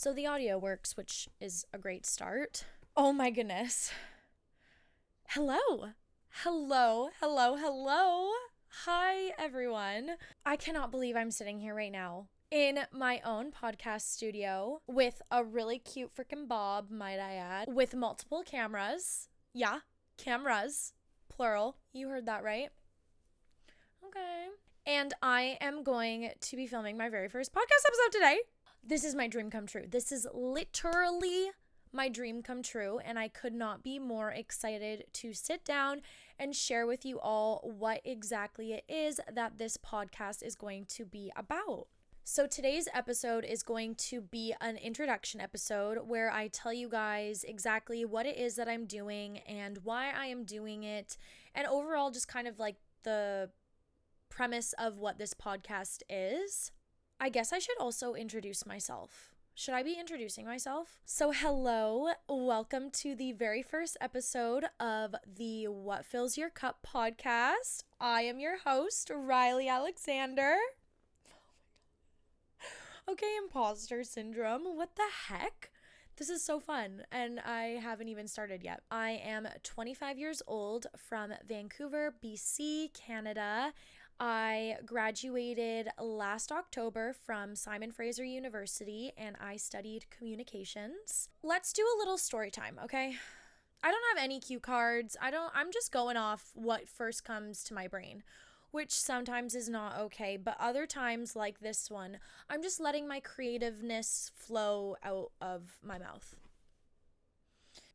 So the audio works, which is a great start. Oh my goodness. Hello. Hello. Hi, everyone. I cannot believe I'm sitting here right now in my own podcast studio with a really cute freaking Bob, might I add, with multiple cameras. Yeah, cameras, plural. You heard that right. Okay. And I am going to be filming my very first podcast episode today. This is my dream come true. This is literally my dream come true, and I could not be more excited to sit down and share with you all what exactly it is that this podcast is going to be about. So today's episode is going to be an introduction episode where I tell you guys exactly what it is that I'm doing and why I am doing it, and overall just kind of like the premise of what this podcast is. I guess I should also introduce myself. Should I be introducing myself? So hello, welcome to the very first episode of the What Fills Your Cup podcast. I am your host, Riley Alexander. Okay, imposter syndrome. What the heck? This is so fun, and I haven't even started yet. I am 25 years old from Vancouver, BC, Canada. I graduated last October from Simon Fraser University, and I studied communications. Let's do a little story time, okay? I don't have any cue cards. I'm just going off what first comes to my brain, which sometimes is not okay, but other times, like this one, I'm just letting my creativeness flow out of my mouth.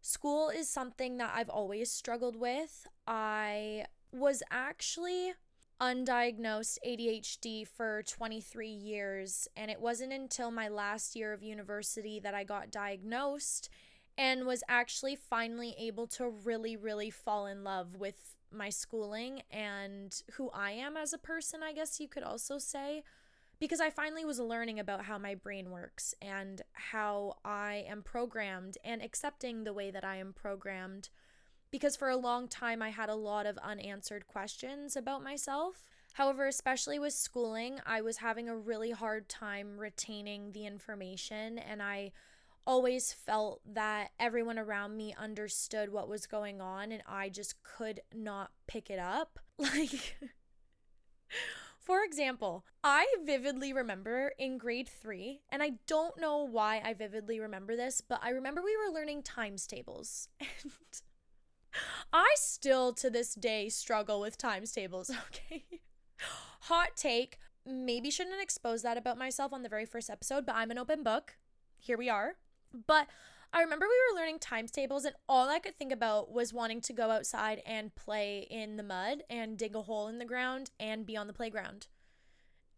School is something that I've always struggled with. I was actually undiagnosed ADHD for 23 years, and it wasn't until my last year of university that I got diagnosed and was actually finally able to really fall in love with my schooling and who I am as a person, I guess you could also say, because I finally was learning about how my brain works and how I am programmed and accepting the way that I am programmed, because for a long time I had a lot of unanswered questions about myself. However, especially with schooling, I was having a really hard time retaining the information, and I always felt that everyone around me understood what was going on and I just could not pick it up. Like, for example, I vividly remember in grade 3, and I don't know why I vividly remember this, but I remember we were learning times tables. And I still to this day struggle with times tables, okay? Hot take. Maybe shouldn't expose that about myself on the very first episode, but I'm an open book. Here we are. But I remember we were learning times tables, and all I could think about was wanting to go outside and play in the mud and dig a hole in the ground and be on the playground.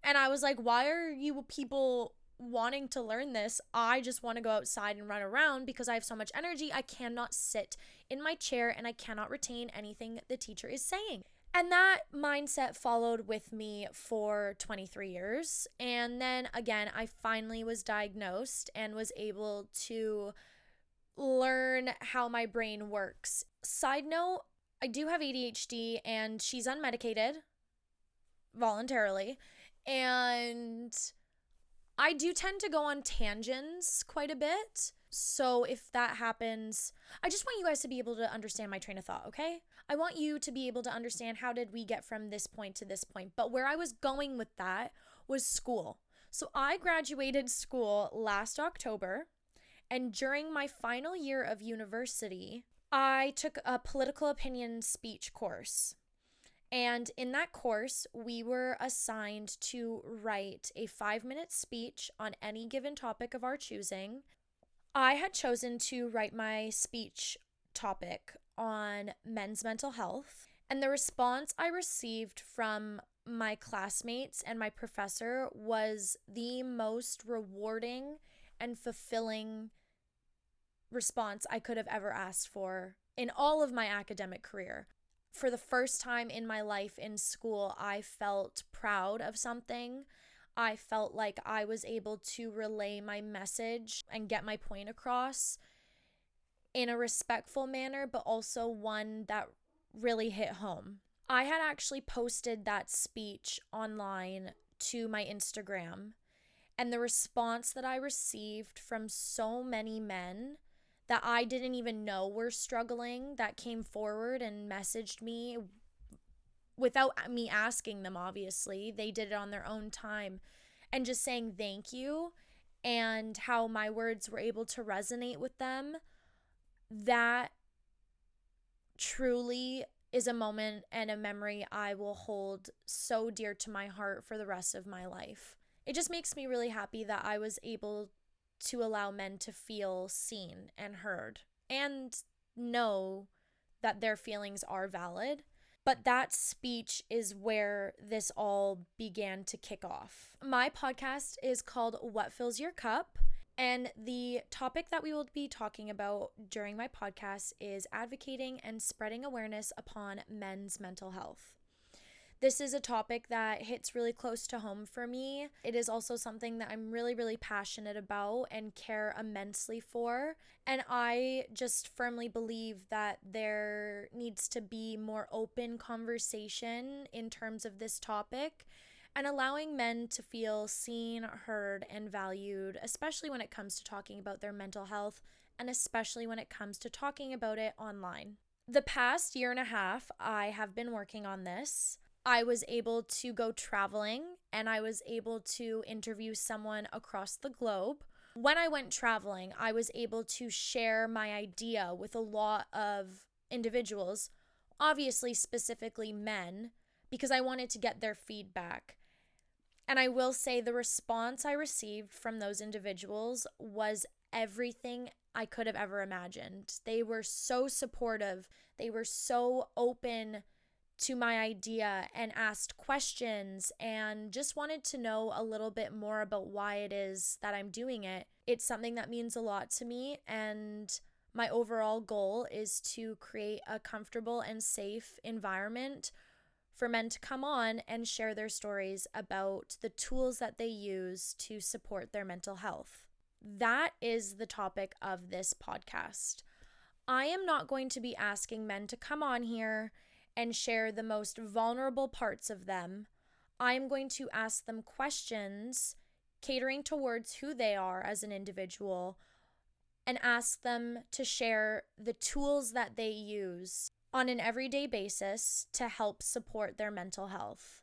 And I was like, why are you people wanting to learn this? I just want to go outside and run around because I have so much energy. I cannot sit in my chair and I cannot retain anything the teacher is saying. And that mindset followed with me for 23 years. And then again, I finally was diagnosed and was able to learn how my brain works. Side note, I do have ADHD and she's unmedicated voluntarily. And I do tend to go on tangents quite a bit. So if that happens, I just want you guys to be able to understand my train of thought, okay? I want you to be able to understand how did we get from this point to this point. But where I was going with that was school. So I graduated school last October, and during my final year of university, I took a political opinion speech course. And in that course, we were assigned to write a 5-minute speech on any given topic of our choosing. I had chosen to write my speech topic on men's mental health, and the response I received from my classmates and my professor was the most rewarding and fulfilling response I could have ever asked for in all of my academic career. For the first time in my life in school, I felt proud of something. I felt like I was able to relay my message and get my point across in a respectful manner, but also one that really hit home. I had actually posted that speech online to my Instagram, And the response that I received from so many men that I didn't even know were struggling, that came forward and messaged me without me asking them, obviously. They did it on their own time, and just saying thank you and how my words were able to resonate with them. That truly is a moment and a memory I will hold so dear to my heart for the rest of my life. It just makes me really happy that I was able to allow men to feel seen and heard and know that their feelings are valid. But that speech is where this all began to kick off. My podcast is called What Fills Your Cup? And the topic that we will be talking about during my podcast is advocating and spreading awareness upon men's mental health. This is a topic that hits really close to home for me. It is also something that I'm really, really passionate about and care immensely for. And I just firmly believe that there needs to be more open conversation in terms of this topic and allowing men to feel seen, heard, and valued, especially when it comes to talking about their mental health and especially when it comes to talking about it online. The past year and a half, I have been working on this. I was able to go traveling and I was able to interview someone across the globe. When I went traveling, I was able to share my idea with a lot of individuals, obviously specifically men, because I wanted to get their feedback. And I will say the response I received from those individuals was everything I could have ever imagined. They were so supportive. They were so open to my idea and asked questions and just wanted to know a little bit more about why it is that I'm doing it. It's something that means a lot to me, and my overall goal is to create a comfortable and safe environment for men to come on and share their stories about the tools that they use to support their mental health. That is the topic of this podcast. I am not going to be asking men to come on here and share the most vulnerable parts of them. I'm going to ask them questions catering towards who they are as an individual and ask them to share the tools that they use on an everyday basis to help support their mental health.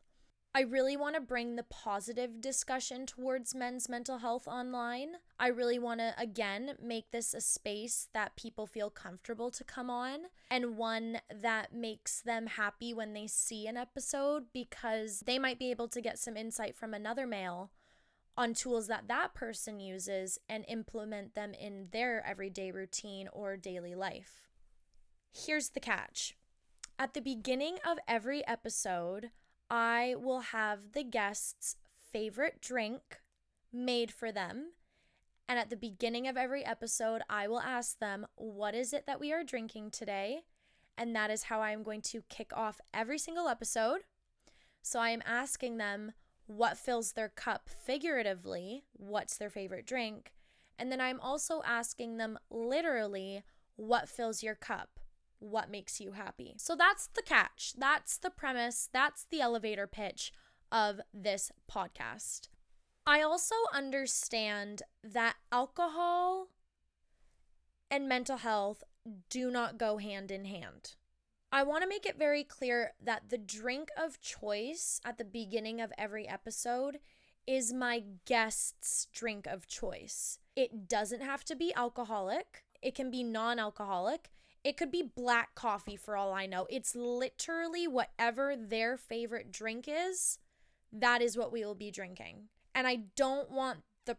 I really want to bring the positive discussion towards men's mental health online. I really want to, again, make this a space that people feel comfortable to come on and one that makes them happy when they see an episode, because they might be able to get some insight from another male on tools that that person uses and implement them in their everyday routine or daily life. Here's the catch. At the beginning of every episode, I will have the guest's favorite drink made for them. And at the beginning of every episode, I will ask them, what is it that we are drinking today? And that is how I am going to kick off every single episode. So I am asking them what fills their cup figuratively, what's their favorite drink. And then I'm also asking them literally, what fills your cup? What makes you happy? So that's the catch. That's the premise. That's the elevator pitch of this podcast. I also understand that alcohol and mental health do not go hand in hand. I want to make it very clear that the drink of choice at the beginning of every episode is my guest's drink of choice. It doesn't have to be alcoholic. It can be non-alcoholic. It could be black coffee for all I know. It's literally whatever their favorite drink is, that is what we will be drinking. And I don't want the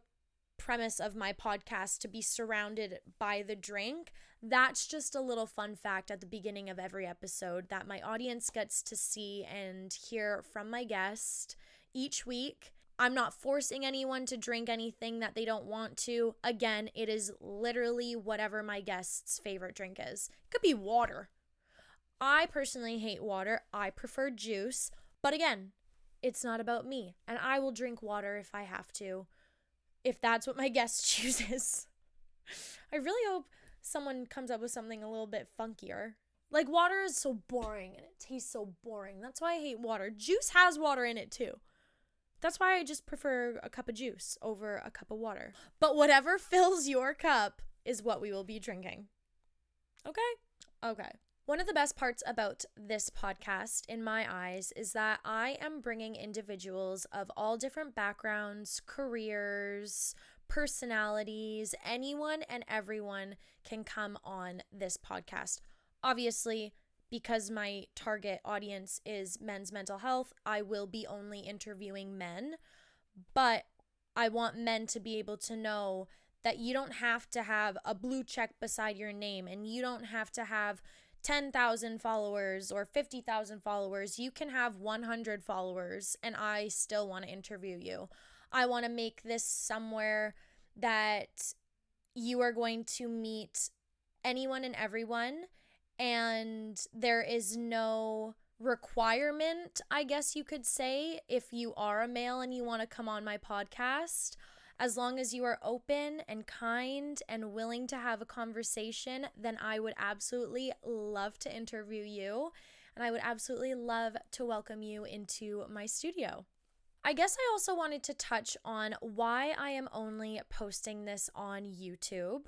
premise of my podcast to be surrounded by the drink. That's just a little fun fact at the beginning of every episode that my audience gets to see and hear from my guest each week. I'm not forcing anyone to drink anything that they don't want to. Again, it is literally whatever my guest's favorite drink is. It could be water. I personally hate water. I prefer juice. But again, it's not about me. And I will drink water if I have to, if that's what my guest chooses. I really hope someone comes up with something a little bit funkier. Like, water is so boring and it tastes so boring. That's why I hate water. Juice has water in it too. That's why I just prefer a cup of juice over a cup of water. But whatever fills your cup is what we will be drinking. Okay? Okay. One of the best parts about this podcast, in my eyes, is that I am bringing individuals of all different backgrounds, careers, personalities. Anyone and everyone can come on this podcast. Obviously, because my target audience is men's mental health, I will be only interviewing men, but I want men to be able to know that you don't have to have a blue check beside your name, and you don't have to have 10,000 followers or 50,000 followers. You can have 100 followers and I still want to interview you. I want to make this somewhere that you are going to meet anyone and everyone, and there is no requirement, I guess you could say, if you are a male and you want to come on my podcast. As long as you are open and kind and willing to have a conversation, then I would absolutely love to interview you, and I would absolutely love to welcome you into my studio. I guess I also wanted to touch on why I am only posting this on YouTube,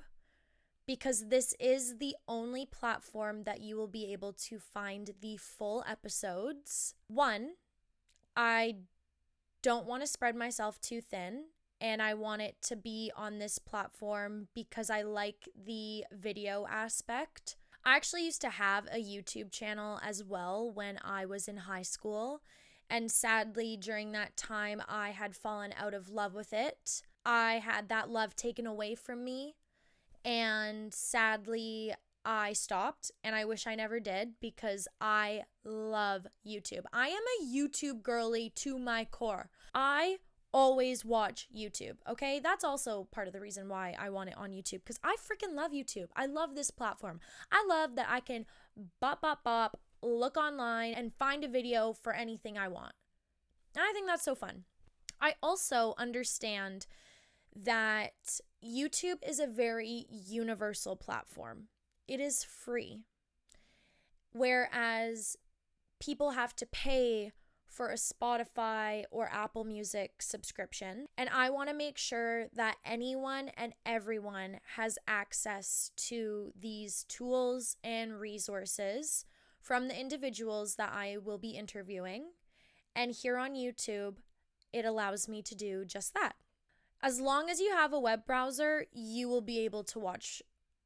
because this is the only platform that you will be able to find the full episodes. One, I don't want to spread myself too thin, and I want it to be on this platform because I like the video aspect. I actually used to have a YouTube channel as well when I was in high school, and sadly during that time I had fallen out of love with it. I had that love taken away from me, and sadly I stopped, and I wish I never did because I love YouTube. I am a YouTube girly to my core. I always watch YouTube, okay? That's also part of the reason why I want it on YouTube, because I freaking love YouTube. I love this platform. I love that I can bop, look online and find a video for anything I want. And I think that's so fun. I also understand that YouTube is a very universal platform. It is free, whereas people have to pay for a Spotify or Apple Music subscription. And I want to make sure that anyone and everyone has access to these tools and resources from the individuals that I will be interviewing. And here on YouTube, it allows me to do just that. As long as you have a web browser, you will be able to watch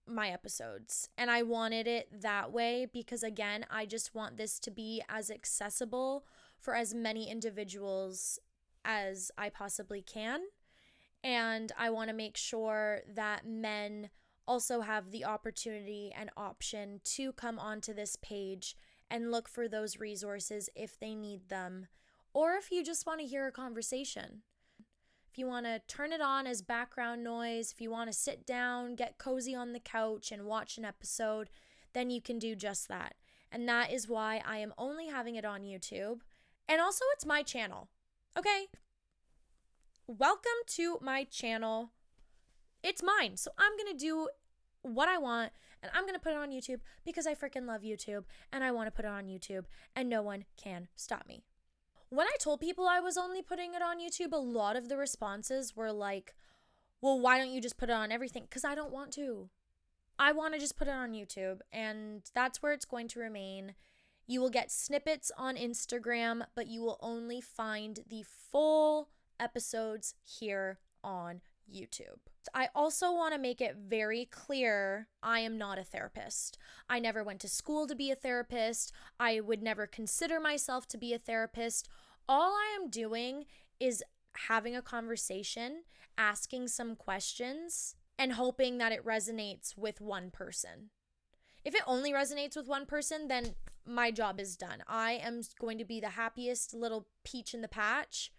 my episodes. And I wanted it that way because, again, I just want this to be as accessible for as many individuals as I possibly can. And I want to make sure that men also have the opportunity and option to come onto this page and look for those resources if they need them, or if you just want to hear a conversation. If you want to turn it on as background noise, if you want to sit down, get cozy on the couch and watch an episode, then you can do just that. And that is why I am only having it on YouTube. And also, it's my channel, okay? Welcome to my channel. It's mine. So I'm going to do what I want, and I'm going to put it on YouTube because I freaking love YouTube, and I want to put it on YouTube, and no one can stop me. When I told people I was only putting it on YouTube, a lot of the responses were like, well, why don't you just put it on everything? Because I don't want to. I want to just put it on YouTube, and that's where it's going to remain. You will get snippets on Instagram, but you will only find the full episodes here on YouTube. I also want to make it very clear, I am not a therapist. I never went to school to be a therapist. I would never consider myself to be a therapist. All I am doing is having a conversation, asking some questions, and hoping that it resonates with one person. If it only resonates with one person, then my job is done. I am going to be the happiest little peach in the patch.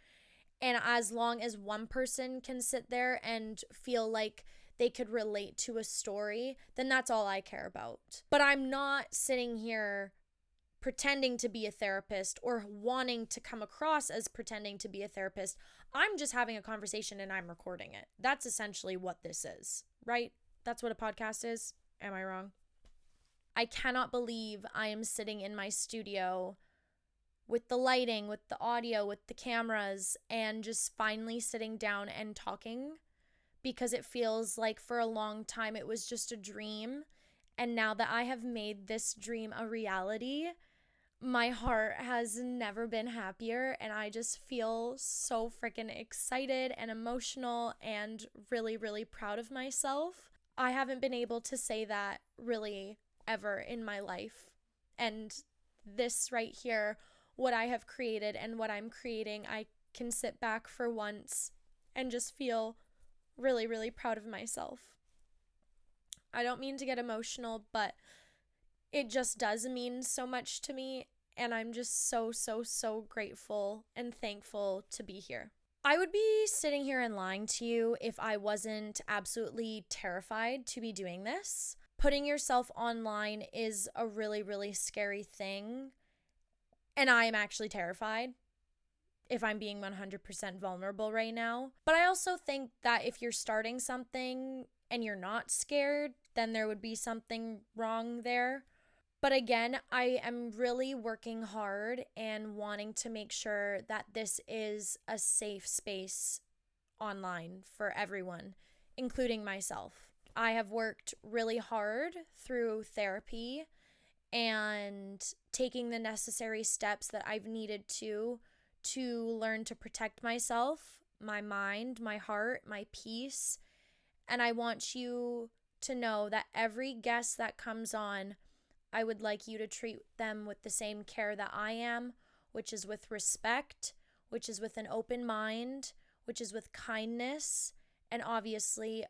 And as long as one person can sit there and feel like they could relate to a story, then that's all I care about. But I'm not sitting here pretending to be a therapist or wanting to come across as pretending to be a therapist. I'm just having a conversation and I'm recording it. That's essentially what this is, right? That's what a podcast is. Am I wrong? I cannot believe I am sitting in my studio with the lighting, with the audio, with the cameras, and just finally sitting down and talking, because it feels like for a long time it was just a dream. And now that I have made this dream a reality, my heart has never been happier, and I just feel so freaking excited and emotional and really, really proud of myself. I haven't been able to say that really ever in my life. And this right here, what I have created and what I'm creating, I can sit back for once and just feel really, really proud of myself. I don't mean to get emotional, but it just does mean so much to me, and I'm just so, so, so grateful and thankful to be here. I would be sitting here and lying to you if I wasn't absolutely terrified to be doing this. Putting yourself online is a really, really scary thing, and I am actually terrified, if I'm being 100% vulnerable right now. But I also think that if you're starting something and you're not scared, then there would be something wrong there. But again, I am really working hard and wanting to make sure that this is a safe space online for everyone, including myself. I have worked really hard through therapy and taking the necessary steps that I've needed to learn to protect myself, my mind, my heart, my peace. And I want you to know that every guest that comes on, I would like you to treat them with the same care that I am, which is with respect, which is with an open mind, which is with kindness, and obviously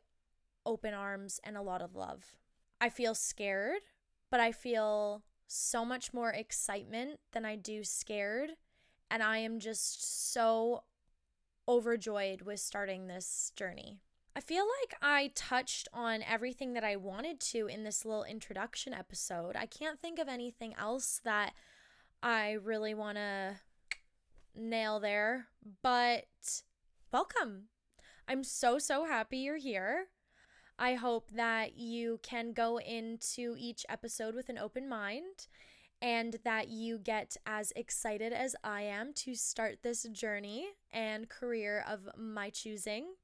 open arms and a lot of love. I feel scared, but I feel so much more excitement than I do scared, and I am just so overjoyed with starting this journey. I feel like I touched on everything that I wanted to in this little introduction episode. I can't think of anything else that I really want to nail there, but welcome. I'm so, so happy you're here. I hope that you can go into each episode with an open mind and that you get as excited as I am to start this journey and career of my choosing.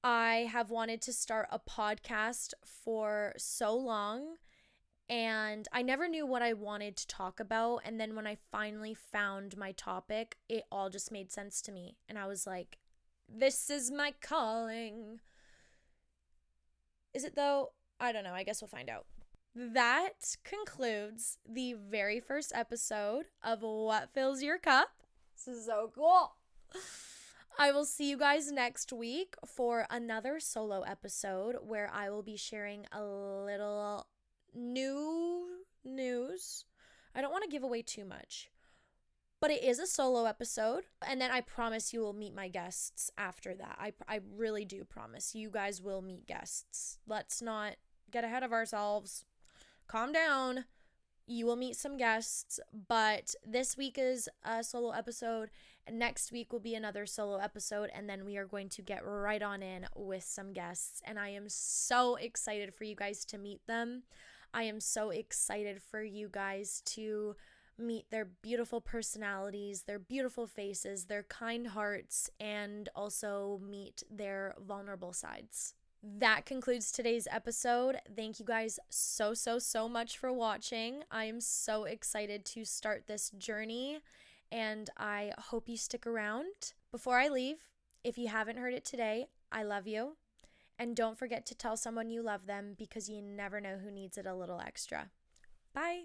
I have wanted to start a podcast for so long, and I never knew what I wanted to talk about. And then when I finally found my topic, it all just made sense to me. And I was like, this is my calling. Is it though? I don't know. I guess we'll find out. That concludes the very first episode of What Fills Your Cup. This is so cool. I will see you guys next week for another solo episode where I will be sharing a little new news. I don't want to give away too much, but it is a solo episode. And then I promise you will meet my guests after that. I really do promise you guys will meet guests. Let's not get ahead of ourselves. Calm down. You will meet some guests, but this week is a solo episode. Next week will be another solo episode, and then we are going to get right on in with some guests. And I am so excited for you guys to meet them. I am so excited for you guys to meet their beautiful personalities, their beautiful faces, their kind hearts, and also meet their vulnerable sides. That concludes today's episode. Thank you guys so, so, so much for watching. I am so excited to start this journey, and I hope you stick around. Before I leave, if you haven't heard it today, I love you. And don't forget to tell someone you love them, because you never know who needs it a little extra. Bye.